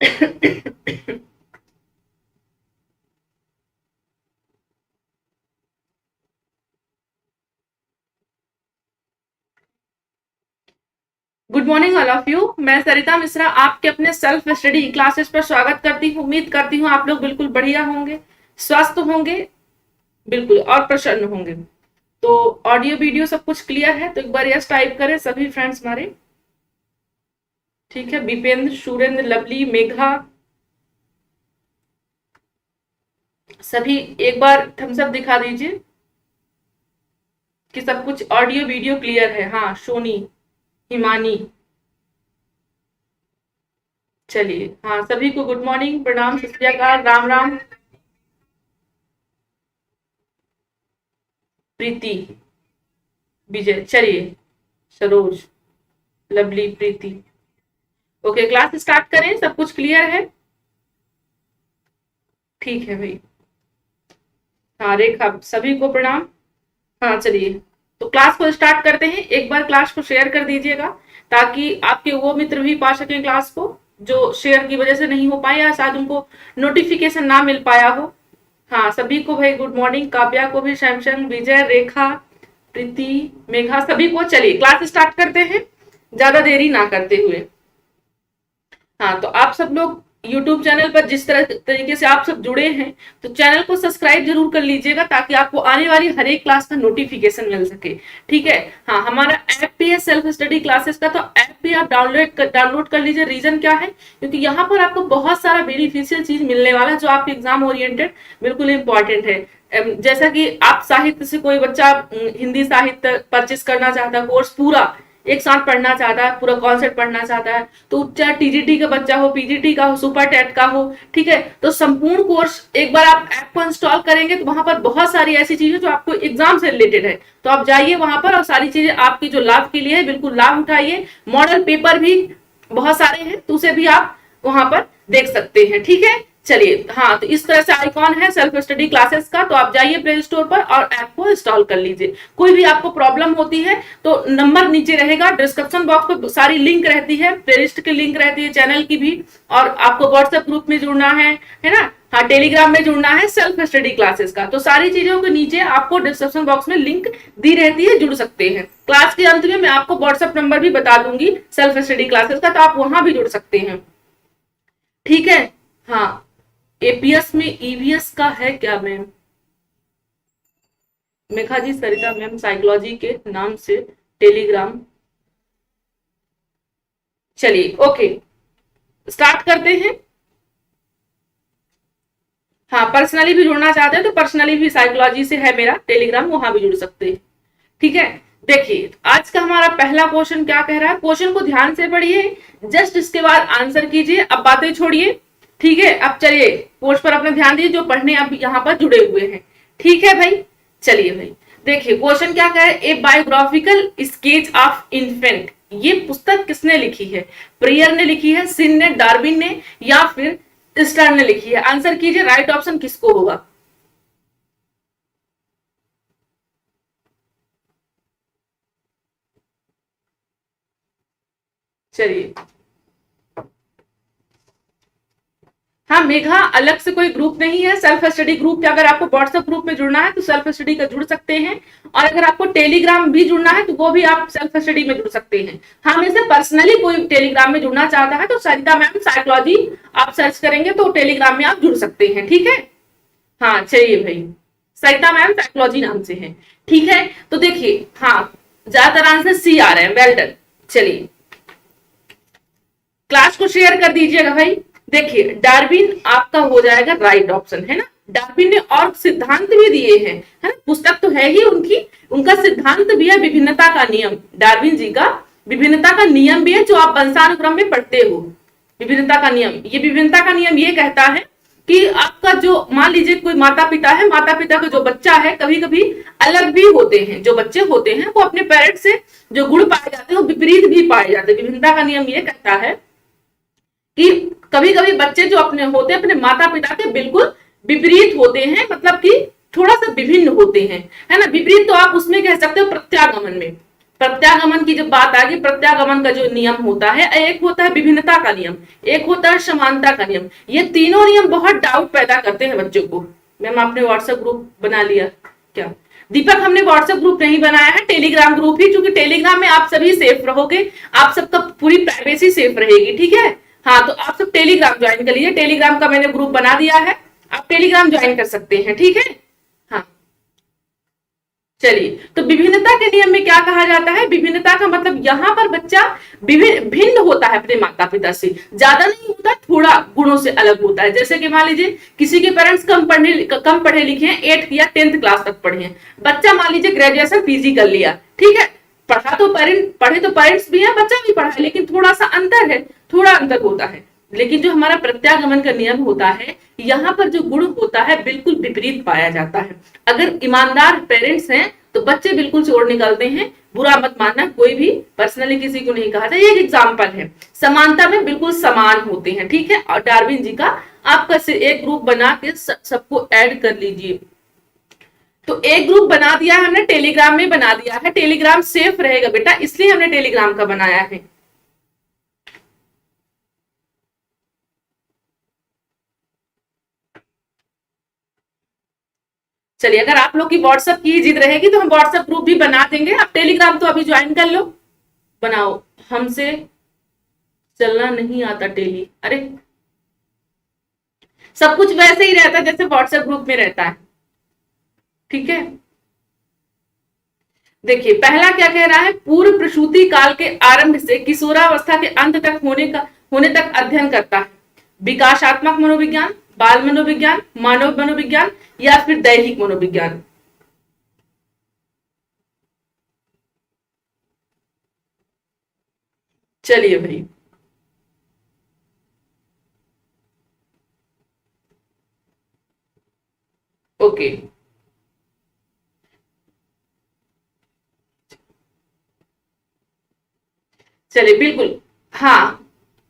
Good morning all of you. मैं सरिता मिश्रा आपके अपने सेल्फ स्टडी क्लासेस पर स्वागत करती हूँ। उम्मीद करती हूँ आप लोग बिल्कुल बढ़िया होंगे, स्वस्थ होंगे, बिल्कुल और प्रसन्न होंगे। तो ऑडियो वीडियो सब कुछ क्लियर है तो एक बार यस टाइप करें सभी फ्रेंड्स हमारे। ठीक है, विपेंद्र, सुरेंद्र, लवली, मेघा, सभी एक बार थम्स अप दिखा दीजिए कि सब कुछ ऑडियो वीडियो क्लियर है। हाँ, सोनी, हिमानी, चलिए। हाँ, सभी को गुड मॉर्निंग, प्रणाम, सत श्री अकाल, राम राम। प्रीति, विजय, चलिए, सरोज, लवली, प्रीति। ओके, क्लास स्टार्ट करें, सब कुछ क्लियर है? ठीक है भाई। हाँ रेखा, सभी को प्रणाम। हाँ चलिए, तो क्लास को स्टार्ट करते हैं। एक बार क्लास को शेयर कर दीजिएगा ताकि आपके वो मित्र भी पा सकें क्लास को जो शेयर की वजह से नहीं हो पाए या शायद उनको नोटिफिकेशन ना मिल पाया हो। हाँ, सभी को भाई गुड मॉर्निंग, काव्या को भी, सैमसंग, विजय, रेखा, प्रीति, मेघा, सभी को। चलिए क्लास स्टार्ट करते हैं ज्यादा देरी ना करते हुए। हाँ, तो आप सब लोग YouTube चैनल पर जिस तरीके से आप सब जुड़े हैं तो चैनल को सब्सक्राइब जरूर कर लीजिएगा ताकि आपको आने वाली हर एक क्लास का नोटिफिकेशन मिल सके। ठीक है। हाँ, हमारा ऐप भी है सेल्फ स्टडी क्लासेस का, तो ऐप भी आप डाउनलोड कर लीजिए। रीजन क्या है? क्योंकि यहाँ पर आपको बहुत सारा बेनिफिशियल चीज मिलने वाला है जो आपके एग्जाम ओरिएंटेड बिल्कुल इंपॉर्टेंट है। जैसा कि आप साहित्य से कोई बच्चा हिंदी साहित्य परचेस करना चाहता है, कोर्स पूरा एक साथ पढ़ना चाहता है, पूरा कॉन्सेप्ट पढ़ना चाहता है, तो चाहे टीजीटी का बच्चा हो, पीजीटी का हो, सुपर टेट का हो, ठीक है, तो संपूर्ण कोर्स एक बार आप ऐप को इंस्टॉल करेंगे तो वहां पर बहुत सारी ऐसी चीजें जो आपको एग्जाम से रिलेटेड है, तो आप जाइए वहां पर और सारी चीजें आपकी जो लाभ के लिए है बिल्कुल लाभ उठाइए। मॉडल पेपर भी बहुत सारे हैं तो उसे भी आप वहां पर देख सकते हैं। ठीक है, चलिए। हाँ, तो इस तरह से आइकॉन है सेल्फ स्टडी क्लासेस का, तो आप जाइए प्ले स्टोर पर और ऐप को इंस्टॉल कर लीजिए। कोई भी आपको प्रॉब्लम होती है तो नंबर नीचे रहेगा, डिस्क्रिप्शन बॉक्स में सारी लिंक रहती है, प्लेलिस्ट की लिंक रहती है, चैनल की भी, और आपको व्हाट्सएप ग्रुप में जुड़ना है ना, हाँ टेलीग्राम में जुड़ना है सेल्फ स्टडी क्लासेस का, तो सारी चीजों के नीचे आपको डिस्क्रिप्शन बॉक्स में लिंक दी रहती है, जुड़ सकते हैं। क्लास के अंत में मैं आपको व्हाट्सएप नंबर भी बता दूंगी सेल्फ स्टडी क्लासेस का, तो आप वहां भी जुड़ सकते हैं। ठीक है। हाँ, एपीएस में ईवीएस का है क्या मैम? मेघा जी, सरिता मैम साइकोलॉजी के नाम से टेलीग्राम। चलिए ओके, स्टार्ट करते हैं। हाँ, पर्सनली भी जुड़ना चाहते हैं तो पर्सनली भी साइकोलॉजी से है मेरा टेलीग्राम, वहां भी जुड़ सकते हैं। ठीक है, देखिए आज का हमारा पहला क्वेश्चन क्या कह रहा है, क्वेश्चन को ध्यान से पढ़िए, जस्ट इसके बाद आंसर कीजिए, अब बातें छोड़िए। ठीक है, अब चलिए कोर्स पर अपना ध्यान दीजिए जो पढ़ने अब यहाँ पर जुड़े हुए हैं। ठीक है भाई, चलिए भाई, देखिए क्वेश्चन क्या कह रहा है, ए बायोग्राफिकल स्केच ऑफ इन्फेंट, ये पुस्तक किसने लिखी है? प्रेयर ने लिखी है, सिन ने, डार्विन ने, या फिर स्टर्न ने लिखी है? आंसर कीजिए, राइट ऑप्शन किसको होगा? चलिए, हाँ मेघा, अलग से कोई ग्रुप नहीं है, सेल्फ स्टडी ग्रुप। अगर आपको व्हाट्सएप ग्रुप में जुड़ना है तो सेल्फ स्टडी का जुड़ सकते हैं, और अगर आपको टेलीग्राम भी जुड़ना है तो वो भी आप सेल्फ स्टडी में जुड़ सकते हैं। हाँ, में से पर्सनली कोई टेलीग्राम में जुड़ना चाहता है तो सरिता मैम साइकोलॉजी आप सर्च करेंगे तो टेलीग्राम में आप जुड़ सकते हैं। ठीक है। हाँ चलिए भाई, सरिता मैम साइकोलॉजी नाम से है। ठीक है, तो देखिए, हाँ ज्यादातर आंसर सी आ रहे हैं, वेल डन। चलिए क्लास को शेयर कर दीजिएगा भाई। देखिए डार्विन आपका हो जाएगा राइट ऑप्शन, है ना। डार्विन ने और सिद्धांत भी दिए हैं, है ना, पुस्तक तो है ही उनकी, उनका सिद्धांत भी है, विभिन्नता का नियम, डार्विन जी का विभिन्नता का नियम भी है जो आप वंशानुक्रम में पढ़ते हो। विभिन्नता का नियम, ये विभिन्नता का नियम ये कहता है कि आपका जो, मान लीजिए कोई माता पिता है, माता पिता का जो बच्चा है कभी कभी अलग भी होते हैं, जो बच्चे होते हैं वो अपने पेरेंट्स से जो गुण पाए जाते हैं वो विपरीत भी पाए जाते हैं। विभिन्नता का नियम ये कहता है कि कभी कभी बच्चे जो अपने होते हैं अपने माता पिता के बिल्कुल विपरीत होते हैं, मतलब कि थोड़ा सा विभिन्न होते हैं, है ना। विपरीत तो आप उसमें कह सकते हो प्रत्यागमन में, प्रत्यागमन की जब बात आ गई, प्रत्यागमन का जो नियम होता है, एक होता है विभिन्नता का नियम, एक होता है समानता का नियम। ये तीनों नियम बहुत डाउट पैदा करते हैं बच्चों को। मैम आपने व्हाट्सएप ग्रुप बना लिया क्या? दीपक हमने व्हाट्सएप ग्रुप नहीं बनाया है, टेलीग्राम ग्रुप ही, क्योंकि टेलीग्राम में आप सभी सेफ रहोगे, आप सबका पूरी प्राइवेसी सेफ रहेगी, ठीक है। हाँ, तो आप सब टेलीग्राम ज्वाइन कर लीजिए, टेलीग्राम का मैंने ग्रुप बना दिया है, आप टेलीग्राम ज्वाइन कर सकते हैं, ठीक है। हाँ चलिए, तो विभिन्नता के नियम में क्या कहा जाता है? विभिन्नता का मतलब यहाँ पर बच्चा भिन्न होता है अपने माता पिता से, ज्यादा नहीं होता, थोड़ा गुणों से अलग होता है। जैसे कि मान लीजिए किसी के पेरेंट्स कम पढ़े लिखे हैं, 8th या 10th क्लास तक पढ़े हैं, बच्चा मान लीजिए ग्रेजुएशन पीजी कर लिया, ठीक है, पढ़े तो पेरेंट्स भी हैं, बच्चा भी पढ़ा है, लेकिन थोड़ा सा अंतर है, थोड़ा अंतर होता है। लेकिन जो हमारा प्रत्यागमन का नियम होता है, यहाँ पर जो गुण होता है बिल्कुल विपरीत पाया जाता है। अगर ईमानदार पेरेंट्स हैं तो बच्चे बिल्कुल चोर निकलते हैं, बुरा मत मानना, कोई भी पर्सनली किसी को नहीं कहा था, ये एक एग्जाम्पल है। समानता में बिल्कुल समान होते हैं, ठीक है। और डार्विन जी का आपका से एक ग्रुप बना के सबको ऐड कर लीजिए। तो एक ग्रुप बना दिया है हमने, टेलीग्राम में बना दिया है, टेलीग्राम सेफ रहेगा बेटा, इसलिए हमने टेलीग्राम का बनाया है। चलिए, अगर आप लोग की व्हाट्सएप की जिद रहेगी तो हम व्हाट्सएप ग्रुप भी बना देंगे, आप टेलीग्राम तो अभी ज्वाइन कर लो। बनाओ, हमसे चलना नहीं आता टेली, अरे सब कुछ वैसे ही रहता है जैसे व्हाट्सएप ग्रुप में रहता है, ठीक है। देखिए पहला क्या कह रहा है, पूर्व प्रसूति काल के आरंभ से किशोरावस्था के अंत तक होने तक अध्ययन करता है। विकासात्मक मनोविज्ञान, बाल मनोविज्ञान, मानव मनोविज्ञान या फिर दैहिक मनोविज्ञान। चलिए भाई, ओके, चलिए बिल्कुल। हाँ,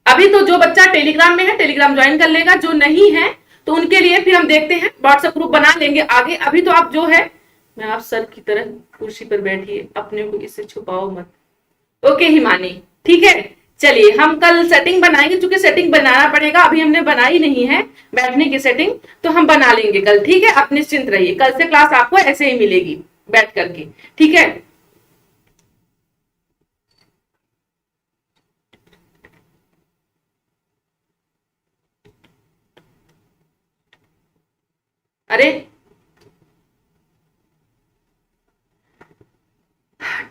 अभी तो जो बच्चा टेलीग्राम में है टेलीग्राम ज्वाइन कर लेगा, जो नहीं है तो उनके लिए फिर हम देखते हैं, व्हाट्सएप ग्रुप बना लेंगे आगे। अभी तो आप जो है, मैं आप सर की तरह कुर्सी पर बैठिए, अपने को इससे छुपाओ मत। ओके हिमानी, ठीक है। चलिए, हम कल सेटिंग बनाएंगे, क्योंकि सेटिंग बनाना पड़ेगा, अभी हमने बनाई नहीं है बैठने की सेटिंग, तो हम बना लेंगे कल, ठीक है। आप निश्चिंत रहिए, कल से क्लास आपको ऐसे ही मिलेगी बैठ करके, ठीक है। अरे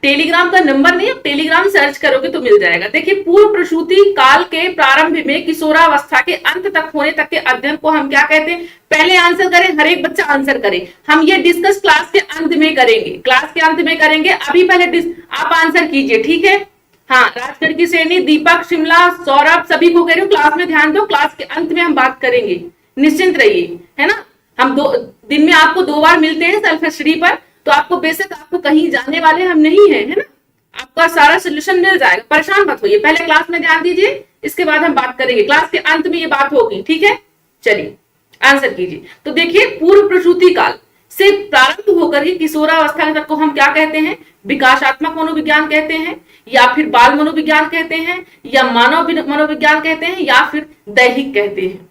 टेलीग्राम का नंबर नहीं, आप टेलीग्राम सर्च करोगे तो मिल जाएगा। देखिए, पूर्व प्रसूति काल के प्रारंभ में किशोरावस्था के अंत तक होने तक के अध्ययन को हम क्या कहते हैं? पहले आंसर करें, हर एक बच्चा आंसर करे, हम ये डिस्कस क्लास के अंत में करेंगे, क्लास के अंत में करेंगे। अभी पहले आप आंसर कीजिए, ठीक है। हाँ, राजगढ़ की श्रेणी, दीपक, शिमला, सौरभ, सभी को कह रही हूँ क्लास में ध्यान दो, क्लास के अंत में हम बात करेंगे, निश्चिंत रहिए, है ना। हम दिन में आपको 2 बार मिलते हैं सेल्फ स्टडी पर, तो आपको बेशक आपको कहीं जाने वाले हम नहीं है, है ना। आपका सारा सोल्यूशन मिल जाएगा, परेशान मत होइए, पहले क्लास में ध्यान दीजिए, इसके बाद हम बात करेंगे, क्लास के अंत में ये बात होगी, ठीक है। चलिए आंसर कीजिए। तो देखिए, पूर्व प्रसूति काल से प्रारंभ होकर ही किशोरावस्था तक को हम क्या कहते हैं? विकासात्मक मनोविज्ञान कहते हैं, या फिर बाल मनोविज्ञान कहते हैं, या मानव मनोविज्ञान कहते हैं, या फिर दैहिक कहते हैं।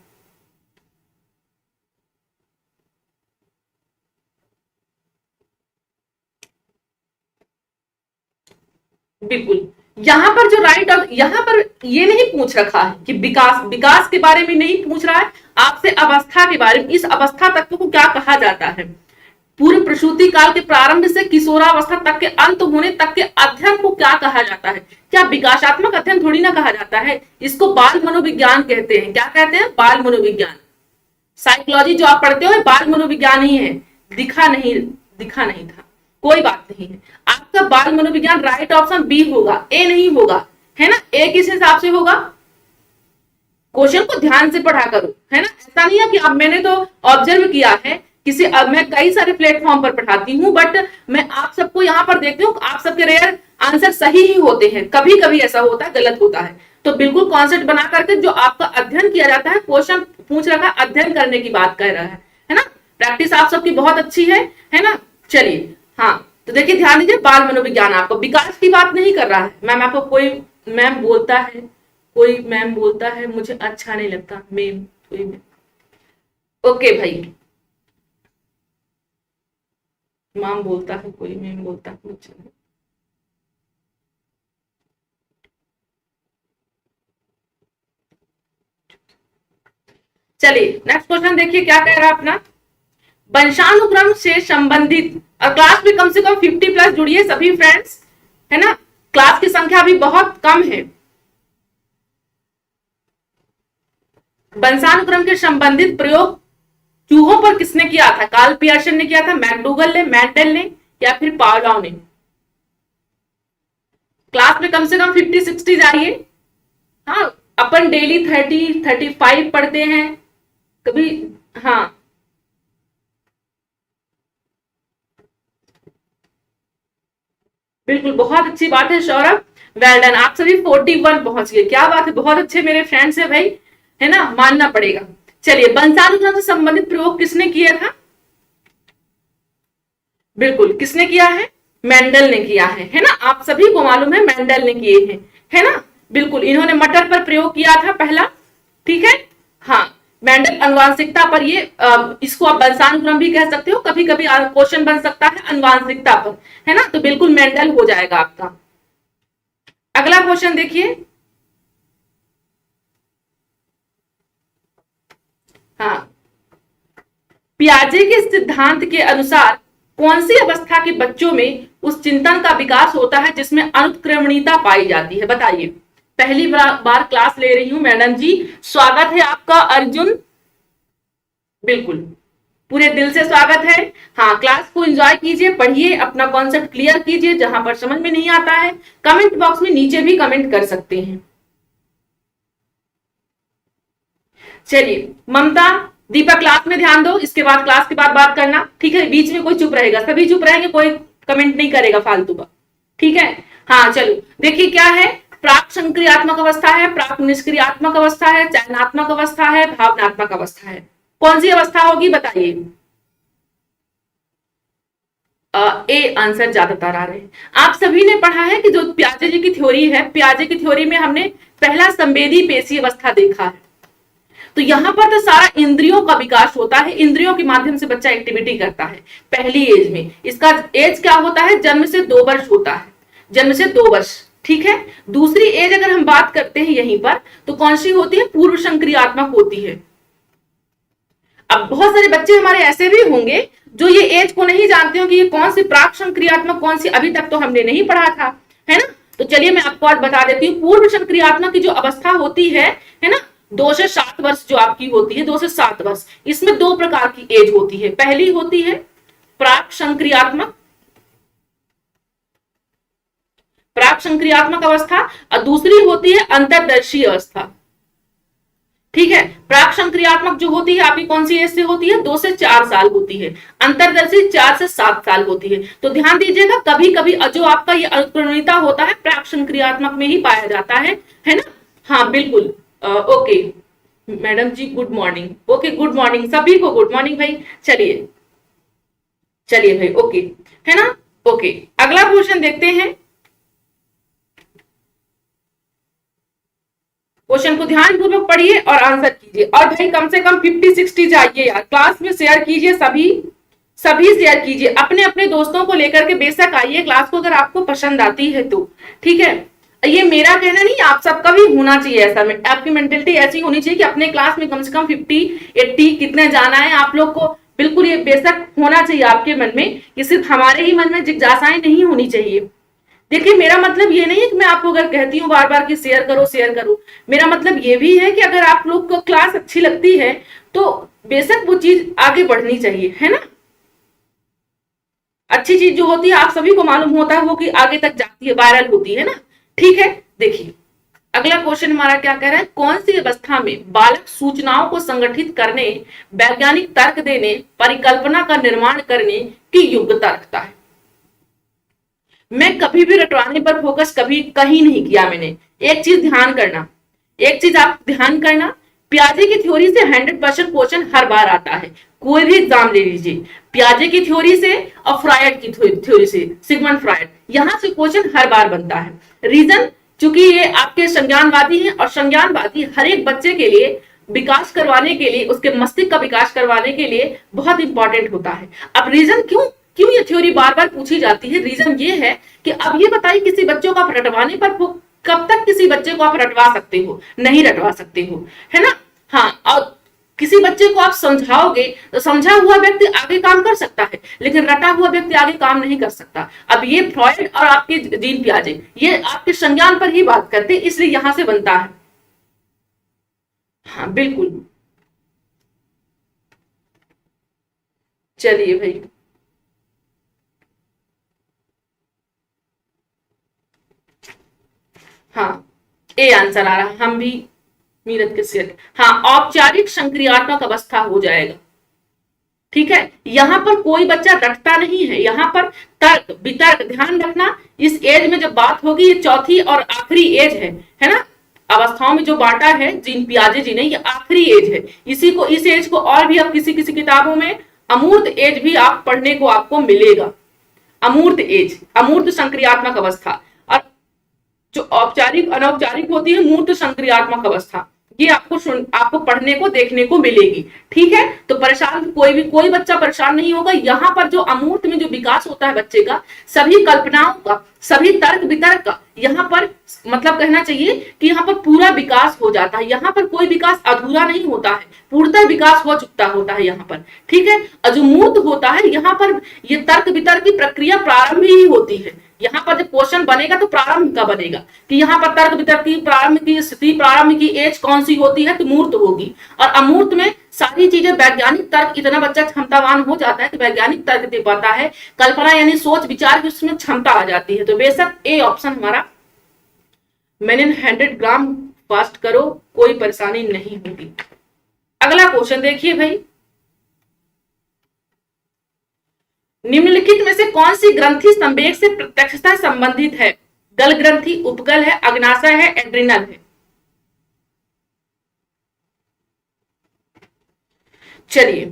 बिल्कुल, यहाँ पर जो राइट और यहाँ पर ये नहीं पूछ रखा है कि विकास के बारे में नहीं पूछ रहा है आपसे, अवस्था के बारे में, इस अवस्था तक को क्या कहा जाता है? पूर्व प्रसूति काल के प्रारंभ से किशोरावस्था तक के अंत होने तक के अध्ययन को क्या कहा जाता है? क्या विकासात्मक अध्ययन थोड़ी ना कहा जाता है, इसको बाल मनोविज्ञान कहते हैं। क्या कहते हैं? बाल मनोविज्ञान। साइकोलॉजी जो आप पढ़ते हो बाल मनोविज्ञान ही है, दिखा नहीं था, कोई बात नहीं है। आपका बाल मनोविज्ञान राइट ऑप्शन बी होगा, ए नहीं होगा, है ना। ए किस हिसाब से होगा? क्वेश्चन को ध्यान से पढ़ा करो, है ना। ऐसा नहीं है कि अब मैंने तो ऑब्जर्व किया है मैं कई सारे प्लेटफॉर्म पर पढ़ाती हूँ, बट मैं आप सबको यहाँ पर देखती हूँ, आप सबके रेयर आंसर सही ही होते हैं, कभी कभी ऐसा होता है गलत होता है। तो बिल्कुल कॉन्सेप्ट बना करके जो आपका अध्ययन किया जाता है, क्वेश्चन पूछ रखा, अध्ययन करने की बात कर रहा है ना। प्रैक्टिस आप सबकी बहुत अच्छी है ना। चलिए, हाँ, तो देखिए ध्यान दीजिए, बाल मनोविज्ञान आपको विकास की बात नहीं कर रहा है। मैम आपको कोई मैम बोलता है, कोई मैम बोलता है मुझे अच्छा नहीं लगता, मैम कोई मैम, ओके भाई, मैम बोलता है, कोई मैम बोलता है मुझे। चलिए नेक्स्ट क्वेश्चन देखिए क्या कह रहा है अपना। वंशानुक्रम से संबंधित, और क्लास में कम से कम 50 प्लस जुड़िए सभी फ्रेंड्स, है ना, क्लास की संख्या अभी बहुत कम है। वंशानुक्रम के संबंधित प्रयोग चूहों पर किसने किया था? कार्ल पियर्सन ने किया था, मैकडूगल ने, मेंडल ने, या फिर पावलोव ने? क्लास में कम से कम 50-60 जाइए। हाँ, अपन डेली 30-35 पढ़ते हैं कभी। हाँ बिल्कुल, बहुत अच्छी बात है सौरभ, वेल डन, आप सभी 41 पहुंच गए, क्या बात है, बहुत अच्छे मेरे फ्रेंड्स है भाई, है ना, मानना पड़ेगा। चलिए वंशानुक्रम से संबंधित प्रयोग किसने किया था? बिल्कुल, किसने किया है? मेंडल ने किया है ना, आप सभी को मालूम है मेंडल ने किए हैं, है ना, बिल्कुल, इन्होंने मटर पर प्रयोग किया था पहला, ठीक है। हाँ, मेंडल अनुवांशिकता पर, ये इसको आप वंशानुक्रम भी कह सकते हो, कभी कभी क्वेश्चन बन सकता है अनुवांशिकता पर, है ना, तो बिल्कुल मेंडल हो जाएगा आपका। अगला क्वेश्चन देखिए। हाँ, पियाजे के सिद्धांत के अनुसार कौन सी अवस्था के बच्चों में उस चिंतन का विकास होता है जिसमें अनुत्क्रमणीयता पाई जाती है? बताइए, पहली बार क्लास ले रही हूं मैडम जी, स्वागत है आपका अर्जुन, बिल्कुल पूरे दिल से स्वागत है। हाँ, क्लास को एंजॉय कीजिए, पढ़िए, अपना कॉन्सेप्ट क्लियर कीजिए, जहां पर समझ में नहीं आता है कमेंट बॉक्स में नीचे भी कमेंट कर सकते हैं। चलिए ममता, दीपक, क्लास में ध्यान दो, इसके बाद क्लास के बाद बात करना, ठीक है, बीच में कोई चुप रहेगा, सभी चुप रहेंगे, कोई कमेंट नहीं करेगा फालतू का, ठीक है। हाँ चलो देखिए क्या है, प्राक संक्रियात्मक अवस्था है, प्राक निष्क्रियात्मक अवस्था है, चयनात्मक अवस्था है, भावनात्मक अवस्था है, कौन सी अवस्था होगी बताइए? ए आंसर ज्यादातर आ रहे हैं। आप सभी ने पढ़ा है कि जो पियाजे जी की थ्योरी है, पियाजे की थ्योरी में हमने पहला संवेदी पेशी अवस्था देखा है, तो यहां पर तो सारा इंद्रियों का विकास होता है, इंद्रियों के माध्यम से बच्चा एक्टिविटी करता है पहली एज में। इसका एज क्या होता है? जन्म से 2 वर्ष होता है, जन्म से 2 वर्ष, ठीक है। दूसरी एज अगर हम बात करते हैं यहीं पर, तो कौन सी होती है? पूर्व संक्रियात्मक होती है। अब बहुत सारे बच्चे हमारे ऐसे भी होंगे जो ये एज को नहीं जानते हो कि ये कौन सी प्राक संक्रियात्मक, कौन सी अभी तक तो हमने नहीं पढ़ा था, है ना। तो चलिए मैं आपको आज बता देती हूँ, पूर्व संक्रियात्मक की जो अवस्था होती है ना, 2 से 7 वर्ष जो आपकी होती है, 2 से 7 वर्ष, इसमें 2 प्रकार की एज होती है। पहली होती है प्राक संक्रियात्मक, प्राक संक्रियात्मक अवस्था, और दूसरी होती है अंतरदर्शी अवस्था, ठीक है। प्राक संक्रियात्मक जो होती है आपकी कौन सी एज से होती है? 2 से 4 साल होती है। अंतरदर्शी 4 से 7 साल होती है। तो ध्यान दीजिएगा, कभी कभी जो आपका ये अनुक्रमणीयता होता है प्राक संक्रियात्मक में ही पाया जाता है ना। हाँ बिल्कुल, okay madam ji, good morning, okay good morning, सभी को गुड मॉर्निंग भाई। चलिए चलिए भाई, ओके, है ना, ओके। अगला क्वेश्चन देखते हैं, क्वेश्चन को ध्यान पूर्वक पढ़िए और आंसर कीजिए, और भाई कम से कम 50-60 जाइए यार, क्लास में शेयर कीजिए, सभी सभी शेयर कीजिए, अपने अपने दोस्तों को लेकर के बेशक आइए क्लास को, अगर आपको पसंद आती है तो, ठीक है। ये मेरा कहना नहीं, आप सबका भी होना चाहिए ऐसा, आपकी मेंटेलिटी ऐसी होनी चाहिए कि अपने क्लास में कम से कम 50-80 कितने जाना है आप लोग को, बिल्कुल ये बेशक होना चाहिए आपके मन में, कि सिर्फ हमारे ही मन में जिज्ञासाएं नहीं होनी चाहिए। देखिए मेरा मतलब ये नहीं है कि मैं आपको अगर कहती हूँ बार बार कि शेयर करो शेयर करो, मेरा मतलब ये भी है कि अगर आप लोग को क्लास अच्छी लगती है तो बेशक वो चीज आगे बढ़नी चाहिए, है ना। अच्छी चीज जो होती है आप सभी को मालूम होता है वो कि आगे तक जाती है, वायरल होती है ना, ठीक है। देखिए अगला क्वेश्चन हमारा क्या कह रहा है, कौन सी अवस्था में बालक सूचनाओं को संगठित करने, वैज्ञानिक तर्क देने, परिकल्पना का निर्माण करने की योग्यता रखता है? मैं कभी भी रटवाने पर फोकस कभी कहीं नहीं किया मैंने। एक चीज ध्यान करना, एक चीज आप ध्यान करना, पियाजे की थ्योरी से 100% क्वेश्चन हर बार आता है, कोई भी एग्जाम ले लीजिए, पियाजे की थ्योरी से और फ्रायड की थ्योरी से, सिगमंड फ्रायड, यहां से क्वेश्चन हर बार बनता है। रीजन, चूंकि ये आपके संज्ञानवादी हैं और संज्ञानवादी हर एक बच्चे के लिए विकास करवाने के लिए, उसके मस्तिष्क का विकास करवाने के लिए बहुत इंपॉर्टेंट होता है। अब रीजन क्यों क्यों ये थ्योरी बार बार पूछी जाती है? रीजन ये है कि अब ये बताइए, किसी बच्चों को आप रटवाने पर कब तक किसी बच्चे को आप रटवा सकते हो? नहीं रटवा सकते हो, है ना? हाँ, और किसी बच्चे को आप समझाओगे तो समझा हुआ व्यक्ति आगे काम कर सकता है, लेकिन रटा हुआ व्यक्ति आगे काम नहीं कर सकता। अब ये फ्रॉइड और आपके जीन पियाजे ये आपके संज्ञान पर ही बात करते हैं, इसलिए यहां से बनता है। हाँ बिल्कुल, चलिए भाई, हाँ ए आंसर आ रहा, हम भी मीरत के सेट। हाँ, औपचारिक संक्रियात्मक अवस्था हो जाएगा। ठीक है, यहां पर कोई बच्चा रटता नहीं है, यहां पर तर्क वितर्क, ध्यान रखना इस एज में जब बात होगी, ये चौथी और आखिरी एज है ना? अवस्थाओं में जो बांटा है जीन पियाजे जी ने, ये आखिरी एज है। इसी को, इस एज को और भी आप किसी किसी किताबों में अमूर्त एज भी आप पढ़ने को आपको मिलेगा। अमूर्त एज, अमूर्त संक्रियात्मक अवस्था, और जो औपचारिक अनौपचारिक होती है मूर्त संक्रियात्मक अवस्था, ये आपको पढ़ने को देखने को मिलेगी। ठीक है, तो परेशान कोई बच्चा परेशान नहीं होगा। यहाँ पर जो अमूर्त में जो विकास होता है बच्चे का, सभी कल्पनाओं का, सभी तर्क वितर्क का, यहाँ पर मतलब कहना चाहिए कि यहाँ पर पूरा विकास हो जाता है। यहाँ पर कोई विकास अधूरा नहीं होता है, पूर्णतः विकास हो चुका होता है यहाँ पर। ठीक है, और जो मूर्त होता है यहाँ पर ये तर्क वितर्क की प्रक्रिया प्रारंभ ही होती है। यहाँ पर जब क्वेश्चन बनेगा तो प्रारंभ का बनेगा कि यहाँ पर तर्क वितर्क की प्रारंभ की स्थिति, प्रारंभ की एज कौन सी होती है, तो मूर्त होगी। और अमूर्त में सारी चीजें वैज्ञानिक तर्क, इतना बच्चा क्षमतावान हो जाता है कि वैज्ञानिक तर्क दे पाता है, कल्पना यानी सोच विचार की उसमें क्षमता आ जाती है। तो बेशक ए ऑप्शन हमारा। मैंने 100 ग्राम फास्ट करो, कोई परेशानी नहीं होगी। अगला क्वेश्चन देखिए भाई, निम्नलिखित में से कौन सी ग्रंथि संवेग से प्रत्यक्षता संबंधित है? गल ग्रंथि, उपगल है, अग्नाशय है, एड्रिनल है। चलिए,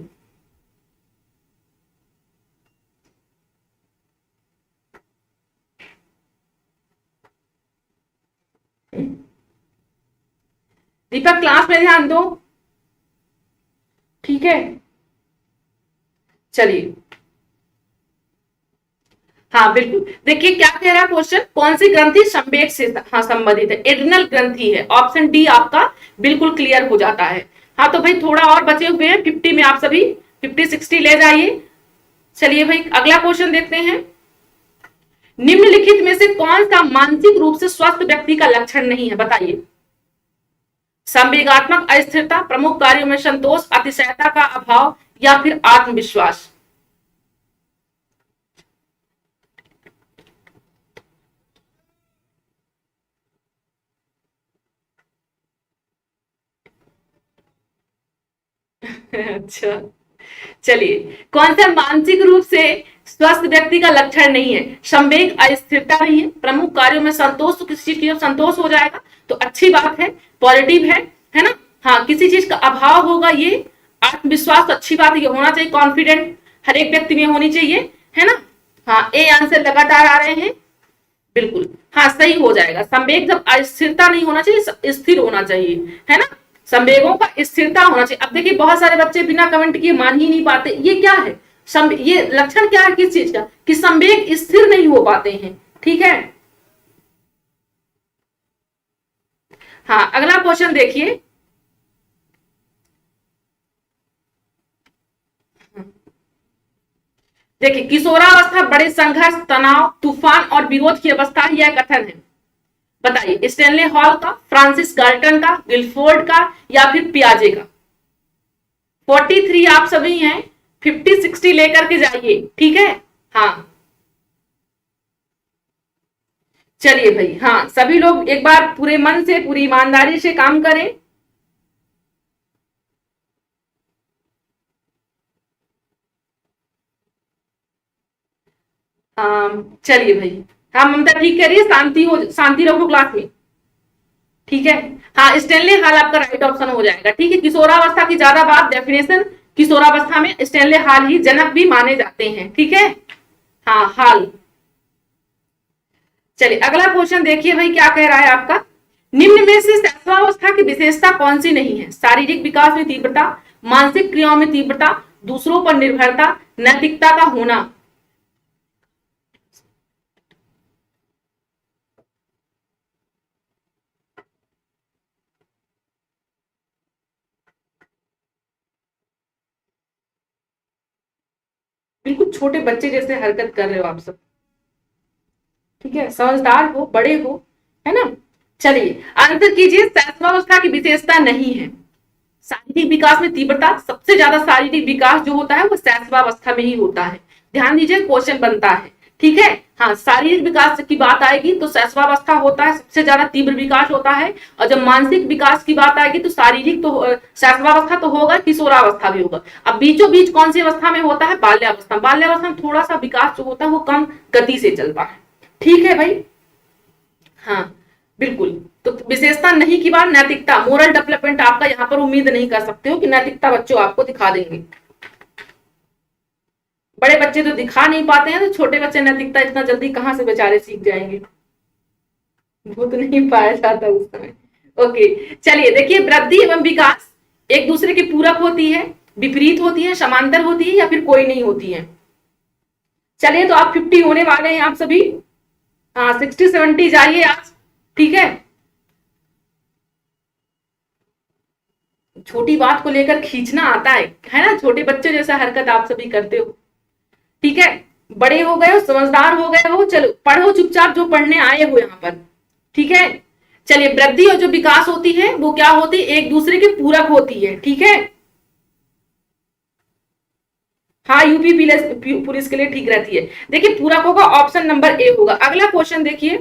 दीपक क्लास में ध्यान दो। ठीक है, चलिए, हाँ बिल्कुल। देखिए क्या कह रहा है क्वेश्चन, कौन सी ग्रंथि संवेग से हाँ संबंधित है? एड्रिनल ग्रंथि है। ऑप्शन डी आपका बिल्कुल क्लियर हो जाता है। हाँ तो भाई थोड़ा और बचे हुए हैं, 50 में आप सभी 50-60 ले जाइए। चलिए भाई अगला क्वेश्चन देखते हैं। निम्नलिखित में से कौन सा मानसिक रूप से स्वस्थ व्यक्ति का लक्षण नहीं है? बताइए। संवेगात्मक अस्थिरता, प्रमुख कार्यों में संतोष, अतिशयता का अभाव, या फिर आत्मविश्वास। अच्छा, चलिए, कौन सा मानसिक रूप से स्वस्थ व्यक्ति का लक्षण नहीं है? संवेग अस्थिरता नहीं है, प्रमुख कार्यों में संतोष, तो किसी चीज की संतोष हो जाएगा तो अच्छी बात है, पॉजिटिव है ना? हाँ, किसी चीज का अभाव होगा, ये आत्मविश्वास तो अच्छी बात है, ये होना चाहिए, कॉन्फिडेंट हर एक व्यक्ति में होनी चाहिए, है ना? हाँ, ए आंसर लगातार आ रहे हैं, बिल्कुल हाँ सही हो जाएगा। संवेग जब अस्थिरता नहीं होना चाहिए, स्थिर होना चाहिए, है ना? संवेगों का स्थिरता होना चाहिए। अब देखिए बहुत सारे बच्चे बिना कमेंट किए मान ही नहीं पाते, ये क्या है? ये लक्षण क्या है किस चीज का? कि संवेग स्थिर नहीं हो पाते हैं। ठीक है, हाँ अगला क्वेश्चन देखिए। देखिए, किशोरावस्था बड़े संघर्ष, तनाव, तूफान और विरोध की अवस्था, यह कथन है। बताइए, स्टेनले हॉल का, फ्रांसिस गाल्टन का, गिलफोर्ड का, या फिर पियाजे का? 43 आप सभी हैं, 50-60 लेकर के जाइए। ठीक है, हाँ चलिए भाई, हाँ सभी लोग एक बार पूरे मन से, पूरी ईमानदारी से काम करें। चलिए भाई, हाँ ममता ठीक कह रही है, शांति रखो क्लास में। ठीक है, हाँ स्टेनले हॉल आपका राइट ऑप्शन हो जाएगा। ठीक है, किशोरावस्था की ज्यादा बात डेफिनेशन किशोरावस्था में स्टैनले हाल ही जनक भी माने जाते हैं, ठीक है। हाँ, हाल। चलिए अगला क्वेश्चन देखिए भाई, क्या कह रहा है आपका। निम्न में से शैशवावस्था की विशेषता कौन सी नहीं है? शारीरिक विकास में तीव्रता, मानसिक क्रियाओं में तीव्रता, दूसरों पर निर्भरता, नैतिकता का होना। बिल्कुल छोटे बच्चे जैसे हरकत कर रहे हो आप सब, ठीक है, समझदार हो, बड़े हो, है ना। चलिए आंसर कीजिए, शैशवावस्था की विशेषता नहीं है। शारीरिक विकास में तीव्रता, सबसे ज्यादा शारीरिक विकास जो होता है वो शैशवावस्था में ही होता है। ध्यान दीजिए, क्वेश्चन बनता है, ठीक है। हाँ, शारीरिक विकास की बात आएगी तो शैशवावस्था होता है, सबसे ज्यादा तीव्र विकास होता है। और जब मानसिक विकास की बात आएगी तो शारीरिक तो शैशवावस्था तो होगा, किशोरावस्था भी होगा। अब बीचों बीच कौन सी अवस्था में होता है? बाल्यावस्था। बाल्यावस्था में थोड़ा सा विकास जो होता है वो कम गति से चलता है, ठीक है भाई। हाँ बिल्कुल। तो विशेषता नहीं की बात, नैतिकता, मोरल डेवलपमेंट आपका यहाँ पर उम्मीद नहीं कर सकते हो कि नैतिकता बच्चों आपको दिखा देंगे। बड़े बच्चे तो दिखा नहीं पाते हैं, तो छोटे बच्चे नैतिकता इतना जल्दी कहाँ से बेचारे सीख जाएंगे, वो तो नहीं पाया जाता उस समय। ओके, चलिए देखिए, वृद्धि एवं विकास एक दूसरे की पूरक होती है, विपरीत होती है, समांतर होती है, या फिर कोई नहीं होती है। चलिए तो आप 50 होने वाले हैं आप सभी। हाँ 60-70 जाइए आज, ठीक है। छोटी बात को लेकर खींचना आता है ना, छोटे बच्चे जैसा हरकत आप सभी करते हो, ठीक है। बड़े हो गए हो, समझदार हो गए हो, चलो पढ़ो चुपचाप जो पढ़ने आए हो यहाँ पर, ठीक है। चलिए, वृद्धि और जो विकास होती है वो क्या होती है? एक दूसरे के पूरक होती है, ठीक है। हाँ, यूपी पुलिस के लिए ठीक रहती है। देखिए पूरक होगा, ऑप्शन नंबर ए होगा। अगला क्वेश्चन देखिए।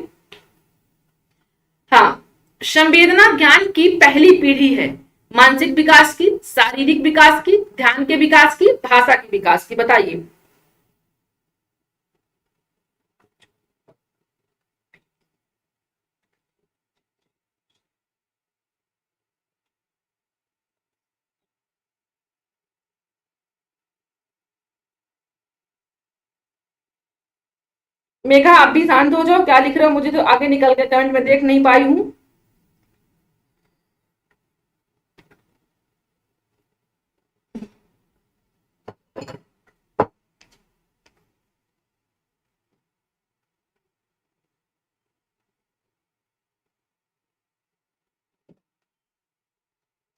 हाँ, संवेदना ज्ञान की पहली पीढ़ी है, मानसिक विकास की, शारीरिक विकास की, ध्यान के विकास की, भाषा के विकास की, बताइए। मेघा आप भी शांत हो जाओ, क्या लिख रहे हो? मुझे तो आगे निकल के कमेंट में देख नहीं पाई हूं।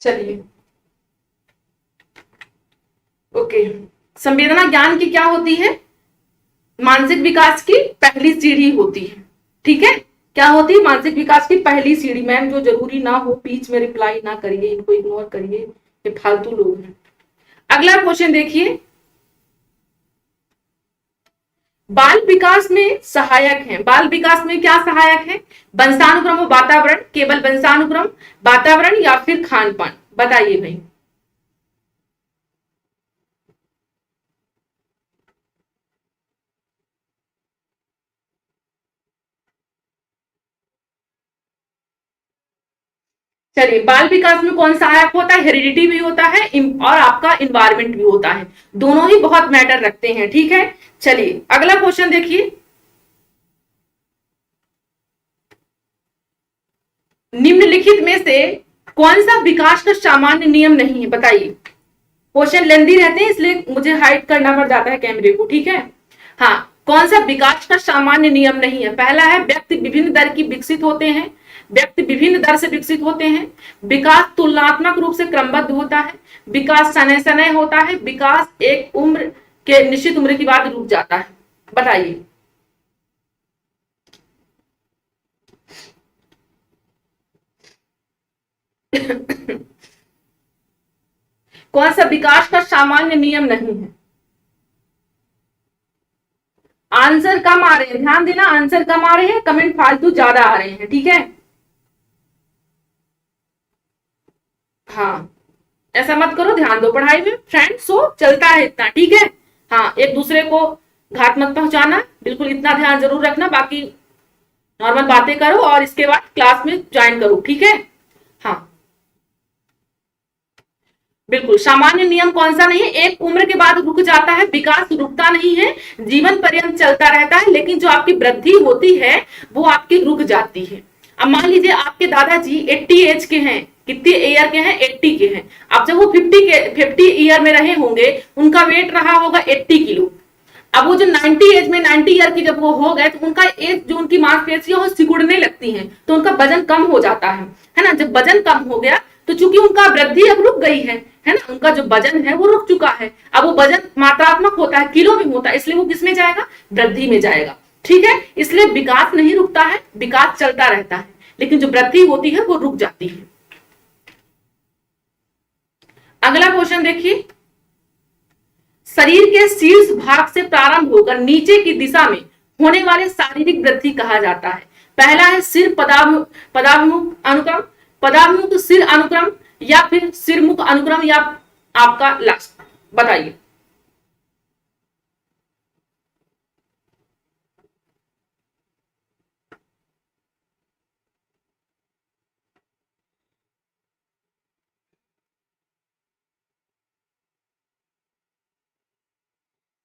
चलिए ओके, संवेदना ज्ञान की क्या होती है? मानसिक विकास की पहली सीढ़ी होती है, ठीक है। क्या होती है? मानसिक विकास की पहली सीढ़ी। मैम जो जरूरी ना हो बीच में रिप्लाई ना करिए, इनको इग्नोर करिए, ये फालतू लोग हैं। अगला क्वेश्चन देखिए, बाल विकास में सहायक है, बाल विकास में क्या सहायक है? वंशानुक्रम और वातावरण, केवल वंशानुक्रम, वातावरण, या फिर खान पान, बताइए भाई। चलिए, बाल विकास में कौन सहायक होता है? हेरिडिटी भी होता है और आपका इन्वायरमेंट भी होता है, दोनों ही बहुत मैटर रखते हैं, ठीक है। चलिए अगला क्वेश्चन देखिए, निम्नलिखित में से कौन सा विकास का सामान्य नियम नहीं है, बताइए। क्वेश्चन लेंदी रहते हैं इसलिए मुझे हाइड करना पड़ जाता है कैमरे को, ठीक है। हाँ, कौन सा विकास का सामान्य नियम नहीं है? पहला है, व्यक्ति विभिन्न दर की विकसित होते हैं, व्यक्ति विभिन्न दर से विकसित होते हैं, विकास तुलनात्मक रूप से क्रमबद्ध होता है, विकास सनय सनय होता है, विकास एक उम्र के निश्चित उम्र के बाद रुक जाता है, बताइए। कौन सा विकास का सामान्य नियम नहीं है? आंसर कम आ रहे हैं, ध्यान देना, आंसर कम आ रहे हैं, कमेंट फालतू ज्यादा आ रहे हैं, ठीक है। हाँ, ऐसा मत करो, ध्यान दो पढ़ाई में, फ्रेंड्स हो, चलता है इतना, ठीक है। हाँ, एक दूसरे को घात मत पहुंचाना, बिल्कुल इतना ध्यान जरूर रखना, बाकी नॉर्मल बातें करो और इसके बाद क्लास में ज्वाइन करो, ठीक है। हाँ बिल्कुल, सामान्य नियम कौन सा नहीं है, एक उम्र के बाद रुक जाता है, विकास रुकता नहीं है, जीवन पर्यंत चलता रहता है, लेकिन जो आपकी वृद्धि होती है वो आपकी रुक जाती है। अब मान लीजिए आपके दादाजी 80 एज के हैं, कितने ईयर के हैं, 80 के हैं। अब जब वो 50 ईयर में रहे होंगे, उनका वेट रहा होगा 80 किलो। अब वो जो 90 एज में 90 ईयर की जब वो हो गए, तो उनका एज जो उनकी मांसपेशियां वो सिकुड़ने लगती हैं, तो उनका वजन कम हो जाता है ना। जब वजन कम हो गया तो चूंकि उनका वृद्धि अब रुक गई है ना, उनका जो वजन है वो रुक चुका है। अब वो वजन मात्रात्मक होता है, किलो में होता है, इसलिए वो किस में जाएगा, वृद्धि में जाएगा। ठीक है, इसलिए विकास नहीं रुकता है, विकास चलता रहता है, लेकिन जो वृद्धि होती है वो रुक जाती है। अगला क्वेश्चन देखिए, शरीर के शीर्ष भाग से प्रारंभ होकर नीचे की दिशा में होने वाले शारीरिक वृद्धि कहा जाता है। पहला है सिर पदाभिमुख अनुक्रम, पदाभिमुख सिर अनुक्रम, या फिर सिरमुख अनुक्रम, या आपका लास्ट, बताइए।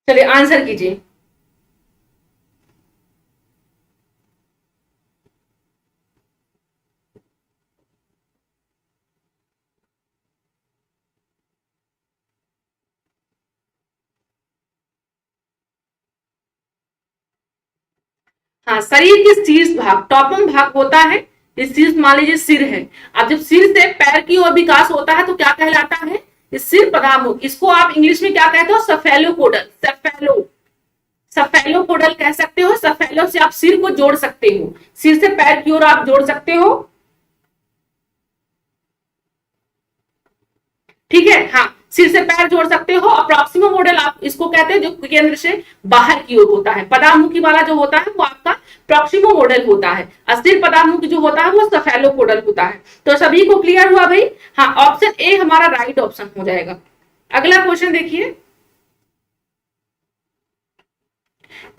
चलिए आंसर कीजिए। हाँ, शरीर के शीर्ष भाग, टॉपम भाग होता है, ये शीर्ष मान लीजिए सिर है। अब जब सिर से पैर की ओर विकास होता है तो क्या कहलाता है, ये सिर पदामुख। इसको आप इंग्लिश में क्या कहते हो, सफेलोपोडल, सफेलोपोडल कह सकते हो। सफेलो से आप सिर को जोड़ सकते हो, सिर से पैर की ओर आप जोड़ सकते हो। ठीक है, हाँ, सिर से पैर जोड़ सकते हो। अप्रोक्सिमो मॉडल आप इसको कहते हैं, जो केंद्र से बाहर की ओर होता है। पदामुखी वाला जो होता है वो आपका प्रॉक्सिमो मॉडल होता है, अस्थिर पदामुखी जो होता है वो सफेलोपोडल होता है। तो सभी को क्लियर हुआ भाई। हाँ, ऑप्शन ए हमारा राइट ऑप्शन हो जाएगा। अगला क्वेश्चन देखिए,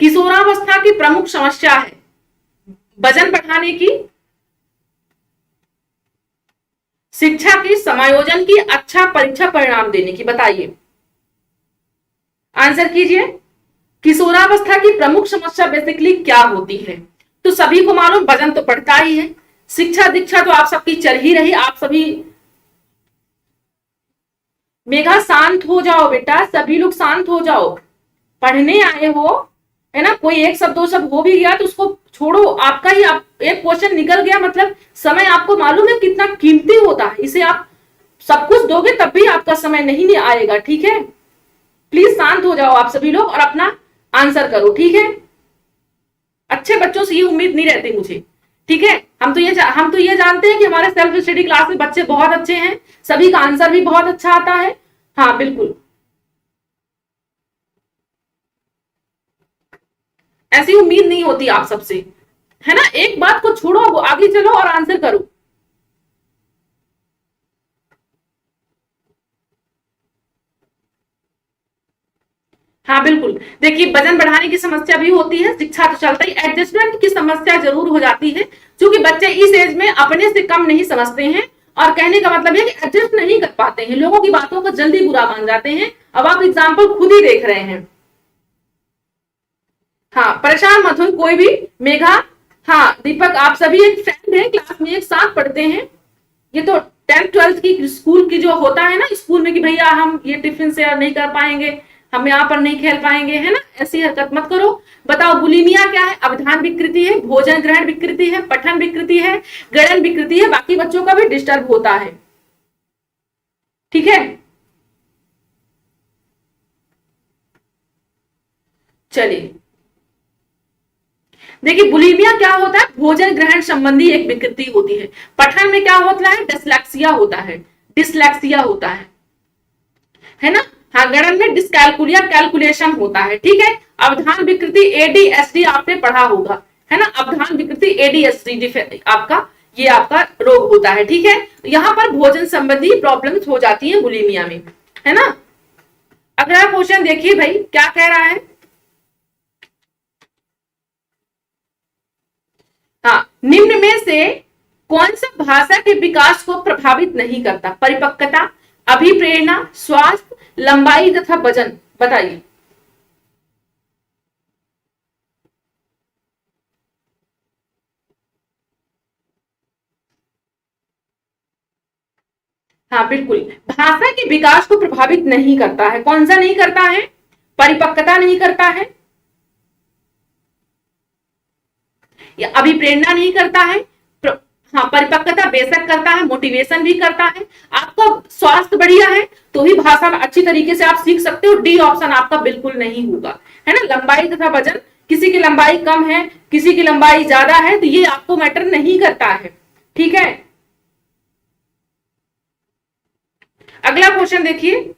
किशोरावस्था की प्रमुख समस्या है वजन बढ़ाने की, शिक्षा की समायोजन की, अच्छा परीक्षा परिणाम देने की, बताइए, आंसर कीजिए। किशोरावस्था की प्रमुख समस्या बेसिकली क्या होती है, तो सभी को मालूम वजन तो बढ़ता ही है, शिक्षा दीक्षा तो आप सबकी चल ही रही, आप सभी। मेघा शांत हो जाओ बेटा, सभी लोग शांत हो जाओ, पढ़ने आए हो, है ना। कोई एक शब्द दो शब्द हो भी गया तो उसको छोड़ो, आपका ही आप एक क्वेश्चन निकल गया, मतलब समय आपको मालूम है कितना कीमती होता है, इसे आप सब कुछ दोगे तब भी आपका समय नहीं आएगा। ठीक है, प्लीज शांत हो जाओ आप सभी लोग और अपना आंसर करो। ठीक है, अच्छे बच्चों से ये उम्मीद नहीं रहती मुझे। ठीक है, हम तो ये जानते हैं कि हमारे सेल्फ स्टडी क्लास में बच्चे बहुत अच्छे हैं, सभी का आंसर भी बहुत अच्छा आता है। हाँ बिल्कुल, ऐसी उम्मीद नहीं होती आप सबसे, है ना। एक बात को छोड़ो, वो आगे चलो और आंसर करो। हाँ बिल्कुल, देखिए वजन बढ़ाने की समस्या भी होती है, शिक्षा तो चलता ही, एडजस्टमेंट की समस्या जरूर हो जाती है, क्योंकि बच्चे इस एज में अपने से कम नहीं समझते हैं, और कहने का मतलब है कि एडजस्ट नहीं कर पाते हैं, लोगों की बातों को जल्दी बुरा मान जाते हैं। अब आप एग्जाम्पल खुद ही देख रहे हैं। हाँ, परेशान मत हो कोई भी। मेघा, हाँ दीपक, आप सभी एक फ्रेंड हैं, क्लास में एक साथ पढ़ते हैं। ये तो 10th 12th की स्कूल की जो होता है ना, स्कूल में कि भैया हम ये टिफिन शेयर नहीं कर पाएंगे, हम यहाँ पर नहीं खेल पाएंगे, है ना, ऐसी हरकत मत करो। बताओ बुलिमिया क्या है, अवधान विकृति है, भोजन ग्रहण विकृति है, पठन विकृति है, गणन विकृति है, बाकी बच्चों का भी डिस्टर्ब होता है। ठीक है, चलिए देखिए, बुलिमिया क्या होता है, भोजन ग्रहण संबंधी एक विकृति होती है। पठन में क्या होता है, डिसलेक्सिया होता है, डिसलेक्सिया होता है ना। हाँ, गणन में डिस्कैलकुलिया, कैलकुलेशन होता है। ठीक है, अवधान विकृति एडीएसडी आपने पढ़ा होगा, है ना, अवधान विकृति एडीएसडी आपका ये आपका रोग होता है। ठीक है, यहाँ पर भोजन संबंधी प्रॉब्लम्स हो जाती है बुलिमिया में, है ना। अगला क्वेश्चन देखिए भाई क्या कह रहा है। हाँ, निम्न में से कौन सा भाषा के विकास को प्रभावित नहीं करता, परिपक्वता, अभिप्रेरणा, स्वास्थ्य, लंबाई तथा वजन, बताइए। हाँ बिल्कुल, भाषा के विकास को प्रभावित नहीं करता है। कौन सा नहीं करता है? परिपक्वता नहीं करता है, या अभिप्रेरणा नहीं करता है, हाँ परिपक्वता बेशक करता है, मोटिवेशन भी करता है। आपका स्वास्थ्य बढ़िया है तो ही भाषा अच्छी तरीके से आप सीख सकते हो। डी ऑप्शन आपका बिल्कुल नहीं होगा, है ना। लंबाई तथा वजन, किसी की लंबाई कम है, किसी की लंबाई ज्यादा है, तो ये आपको मैटर नहीं करता है, ठीक है। अगला क्वेश्चन देखिए,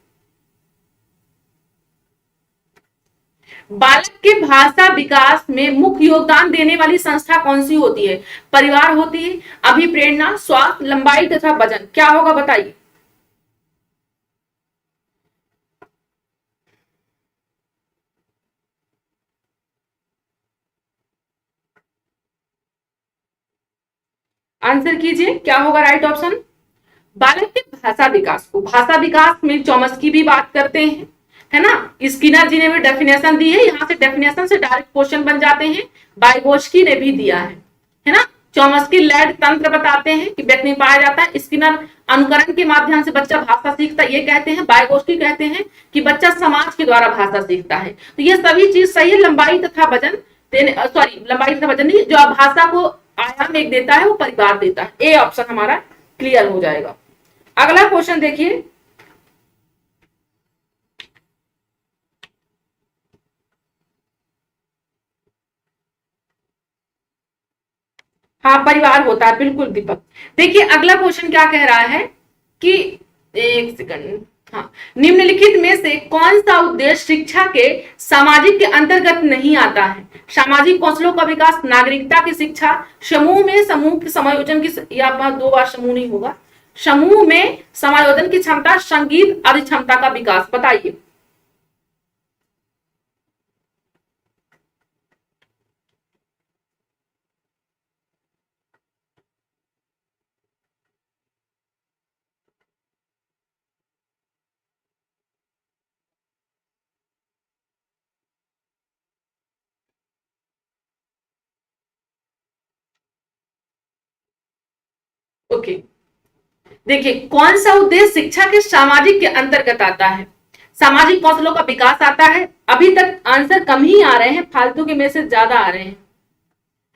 बालक के भाषा विकास में मुख्य योगदान देने वाली संस्था कौन सी होती है? परिवार होती है, अभिप्रेरणा, स्वास्थ्य, लंबाई तथा वजन, क्या होगा बताइए। आंसर कीजिए, क्या होगा राइट ऑप्शन। बालक के भाषा विकास को, भाषा विकास में चौमस्की भी बात करते हैं, है ना। स्किनर जी ने भी डेफिनेशन दी है, यहाँ से डेफिनेशन से डायरेक्ट क्वेश्चन बन जाते हैं। बाइगोस्की ने भी दिया है ना। चौमस्की लैड तंत्र बताते हैं कि व्यक्ति में पाया जाता है। स्किनर अनुकरण के माध्यम से बच्चा भाषा सीखता है, ये कहते हैं। बाइगोस्की कहते हैं कि बच्चा समाज के द्वारा भाषा सीखता है। तो ये सभी चीज सही है। लंबाई तथा वजन देने, सॉरी लंबाई तथा वजन नहीं, जो भाषा को आयाम एक देता है वो परिवार देता है। ए ऑप्शन हमारा क्लियर हो जाएगा। अगला क्वेश्चन देखिए, हाँ परिवार होता है, बिल्कुल दीपक। देखिए अगला क्वेश्चन क्या कह रहा है कि, एक सेकंड, हाँ, निम्नलिखित में से कौन सा उद्देश्य शिक्षा के सामाजिक के अंतर्गत नहीं आता है? सामाजिक कौशलों का विकास, नागरिकता की शिक्षा, समूह में समूह के समायोजन की, या दो बार समूह नहीं होगा, समूह में समायोजन की क्षमता, संगीत आदि क्षमता का विकास, बताइए। ओके, देखिए कौन सा उद्देश्य शिक्षा के सामाजिक के अंतर्गत आता है? सामाजिक कौशलों का विकास आता है। अभी तक आंसर कम ही आ रहे हैं, फालतू के मैसेज ज्यादा आ रहे हैं,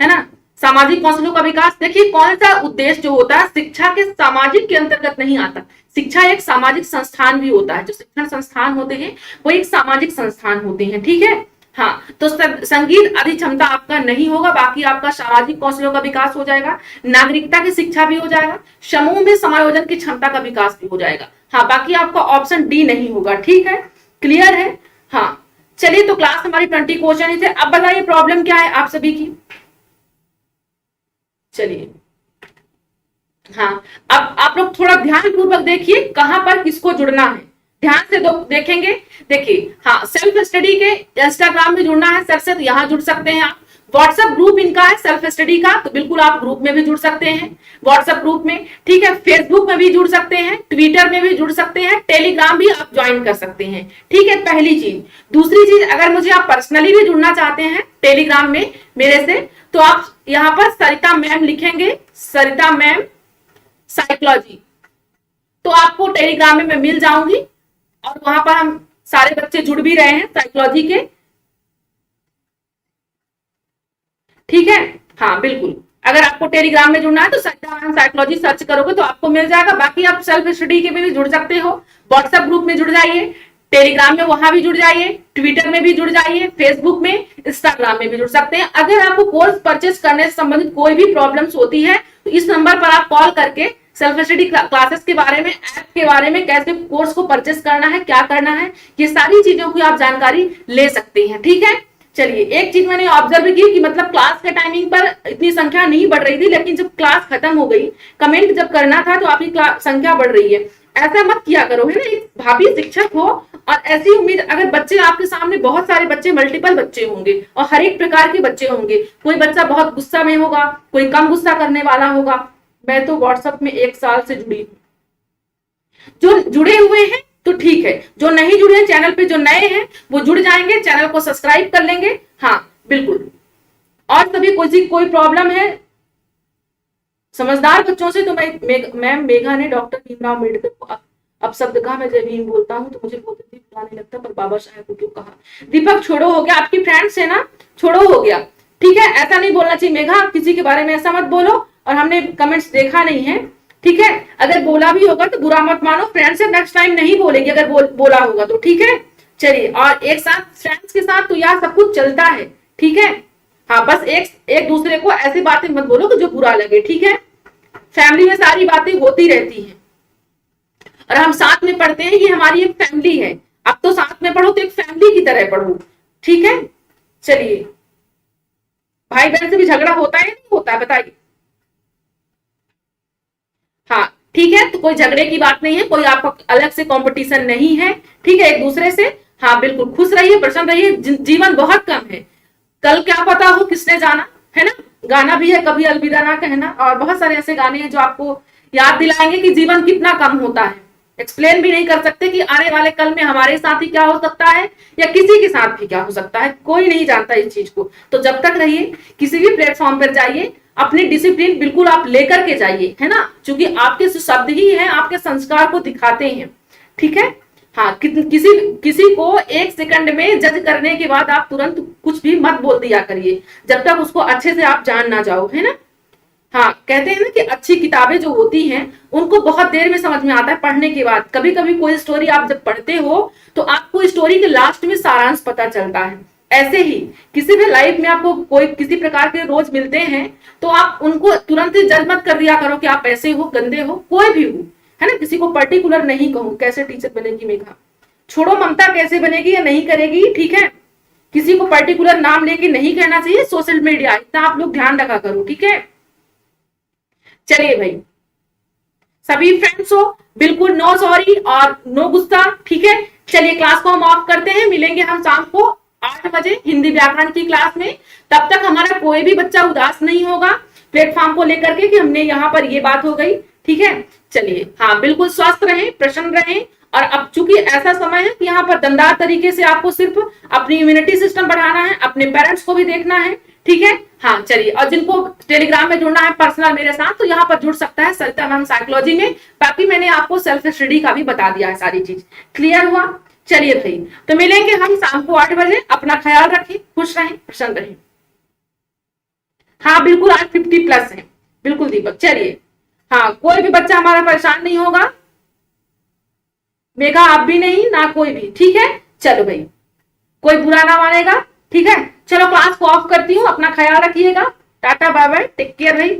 है ना। सामाजिक कौशलों का विकास, देखिए कौन सा उद्देश्य जो होता है शिक्षा के सामाजिक के अंतर्गत नहीं आता। शिक्षा एक सामाजिक संस्थान भी होता है, जो शिक्षण संस्थान होते हैं वो एक सामाजिक संस्थान होते हैं, ठीक है। हाँ, तो संगीत आदि क्षमता आपका नहीं होगा, बाकी आपका सामाजिक कौशलों का विकास हो जाएगा, नागरिकता की शिक्षा भी हो जाएगा, समूह में समायोजन की क्षमता का विकास भी हो जाएगा। हाँ, बाकी आपका ऑप्शन डी नहीं होगा, ठीक है, क्लियर है। हाँ चलिए, तो क्लास हमारी 20 क्वेश्चन ही थे। अब बताइए प्रॉब्लम क्या है आप सभी की। चलिए, हाँ, अब आप लोग थोड़ा ध्यान पूर्वक देखिए कहां पर किसको जुड़ना है, ध्यान से देखेंगे। देखिए, हाँ, सेल्फ स्टडी के इंस्टाग्राम में जुड़ना है सर से, तो यहाँ जुड़ सकते हैं आप। व्हाट्सएप ग्रुप इनका है सेल्फ स्टडी का, तो बिल्कुल आप ग्रुप में भी जुड़ सकते हैं, व्हाट्सएप ग्रुप में, ठीक है। फेसबुक में भी जुड़ सकते हैं, ट्विटर में भी जुड़ सकते हैं, टेलीग्राम भी आप ज्वाइन कर सकते हैं, ठीक है, पहली चीज। दूसरी चीज, अगर मुझे आप पर्सनली भी जुड़ना चाहते हैं टेलीग्राम में मेरे से, तो आप यहाँ पर सरिता मैम लिखेंगे, सरिता मैम साइकोलॉजी, तो आपको टेलीग्राम में मैं मिल जाऊंगी, और वहां पर हम सारे बच्चे जुड़ भी रहे हैं साइकोलॉजी के, ठीक है। हाँ बिल्कुल, अगर आपको टेलीग्राम में जुड़ना है तो साइकोलॉजी सर्च करोगे तो आपको मिल जाएगा। बाकी आप सेल्फ स्टडी के में भी जुड़ सकते हो, व्हाट्सएप ग्रुप में जुड़ जाइए, टेलीग्राम में वहां भी जुड़ जाइए, ट्विटर में भी जुड़ जाइए, फेसबुक में, इंस्टाग्राम में भी जुड़ सकते हैं। अगर आपको कोर्स परचेस करने से संबंधित कोई भी प्रॉब्लम्स होती है तो इस नंबर पर आप कॉल करके सेल्फ स्टडी क्लासेस के बारे में, ऐप के बारे में, कैसे कोर्स को परचेस करना है, क्या करना है, ये सारी चीजों की आप जानकारी ले सकते हैं, ठीक है। चलिए, एक चीज मैंने ऑब्जर्व की कि मतलब क्लास के टाइमिंग पर इतनी संख्या नहीं बढ़ रही थी, लेकिन जब क्लास खत्म हो गई, कमेंट जब करना था तो आपकी संख्या बढ़ रही है। ऐसा मत किया करो, है ना। एक भाभी शिक्षक हो, और ऐसी उम्मीद, अगर बच्चे आपके सामने बहुत सारे बच्चे, मल्टीपल बच्चे होंगे और हर एक प्रकार के बच्चे होंगे, कोई बच्चा बहुत गुस्सा में होगा, कोई कम गुस्सा करने वाला होगा। मैं तो व्हाट्सएप में 1 साल से जुड़ी हूँ, जो जुड़े हुए हैं तो ठीक है, जो नहीं जुड़े हैं चैनल पे, जो नए हैं वो जुड़ जाएंगे, चैनल को सब्सक्राइब कर लेंगे। हाँ बिल्कुल। और सभी कोई प्रॉब्लम है समझदार बच्चों से तो मैम मेघा ने डॉक्टर भीमराव अम्बेडकर को अब शब्द कहा, मैं जब भीम बोलता हूँ तो मुझे बहुत अजीब बुरा नहीं लगता, पर बाबा साहेब को क्यों कहा। दीपक छोड़ो, हो गया, आपकी फ्रेंड्स है ना, छोड़ो, हो गया, ठीक है। ऐसा नहीं बोलना चाहिए मेघा, किसी के बारे में ऐसा मत बोलो। और हमने कमेंट्स देखा नहीं है, ठीक है। अगर बोला भी होगा तो बुरा मत मानो, फ्रेंड्स से नेक्स्ट टाइम नहीं बोलेगी अगर बोला होगा तो, ठीक है। चलिए, और एक साथ फ्रेंड्स के साथ तो यार सब कुछ चलता है, ठीक है। हाँ बस एक दूसरे को ऐसी बातें मत बोलो कि जो बुरा लगे, ठीक है। फैमिली में सारी बातें होती रहती हैं और हम साथ में पढ़ते हैं, ये हमारी एक फैमिली है। अब तो साथ में पढ़ो तो एक फैमिली की तरह पढ़ो, ठीक है। चलिए, भाई बहन से भी झगड़ा होता है या नहीं होता है बताइए। हाँ ठीक है, तो कोई झगड़े की बात नहीं है, कोई आपका अलग से कंपटीशन नहीं है, ठीक है, एक दूसरे से। हाँ बिल्कुल, खुश रहिए, प्रसन्न रहिए, जीवन बहुत कम है, कल क्या पता हो किसने जाना, है ना। गाना भी है कभी अलविदा ना कहना, और बहुत सारे ऐसे गाने हैं जो आपको याद दिलाएंगे कि जीवन कितना कम होता है। एक्सप्लेन भी नहीं कर सकते कि आने वाले कल में हमारे साथ ही क्या हो सकता है या किसी के साथ भी क्या हो सकता है, कोई नहीं जानता इस चीज को। तो जब तक रहिए, किसी भी प्लेटफॉर्म पर जाइए, अपनी डिसिप्लिन बिल्कुल आप लेकर के जाइए, है ना, क्योंकि आपके शब्द ही हैं आपके संस्कार को दिखाते हैं, ठीक है। हाँ, किसी को एक सेकंड में जज करने के बाद आप तुरंत कुछ भी मत बोल दिया करिए, जब तक उसको अच्छे से आप जान ना जाओ, है ना। हाँ, कहते हैं ना कि अच्छी किताबें जो होती हैं उनको बहुत देर में समझ में आता है पढ़ने के बाद। कभी कभी कोई स्टोरी आप जब पढ़ते हो तो आपको स्टोरी के लास्ट में सारांश पता चलता है। ऐसे ही किसी भी लाइफ में आपको कोई किसी प्रकार के रोज मिलते हैं तो आप उनको तुरंत ही जज मत कर दिया करो कि आप ऐसे हो, गंदे हो, कोई भी हो, है ना। किसी को पर्टिकुलर नहीं कहूं कैसे टीचर बनेगी मेघा, छोड़ो ममता कैसे बनेगी या नहीं करेगी, ठीक है। किसी को पर्टिकुलर नाम लेके नहीं कहना चाहिए, सोशल मीडिया, इतना आप लोग ध्यान रखा करो, ठीक है। चलिए भाई, सभी फ्रेंड्स हो, बिल्कुल नो सॉरी और नो गुस्सा, ठीक है। चलिए, क्लास को हम ऑफ करते हैं, मिलेंगे हम शाम को 8 बजे हिंदी व्याकरण की क्लास में। तब तक हमारा कोई भी बच्चा उदास नहीं होगा प्लेटफॉर्म को लेकर के कि हमने यहाँ पर ये बात हो गई, ठीक है। चलिए, हाँ बिल्कुल, स्वस्थ रहें, प्रसन्न रहें। और अब चूंकि ऐसा समय है कि यहाँ पर दमदार तरीके से आपको सिर्फ अपनी इम्यूनिटी सिस्टम बढ़ाना है, अपने पेरेंट्स को भी देखना है, ठीक है। हाँ चलिए, और जिनको टेलीग्राम में जुड़ना है पर्सनल मेरे साथ, तो यहाँ पर जुड़ सकता है सरिता मैम साइकोलॉजी में। बाकी मैंने आपको सेल्फ स्टडी का भी बता दिया है, सारी चीज क्लियर हुआ। चलिए भाई, तो मिलेंगे हम शाम को 8 बजे। अपना ख्याल रखें, खुश रहें, प्रसन्न रहें। हाँ बिल्कुल, आज 50+ है, बिल्कुल दीपक। चलिए, हाँ, कोई भी बच्चा हमारा परेशान नहीं होगा, मेघा आप भी नहीं, ना कोई भी, ठीक है। चलो भाई, कोई बुरा ना मानेगा, ठीक है। चलो, क्लास को ऑफ करती हूँ, अपना ख्याल रखिएगा, tata bye bye, take care भाई।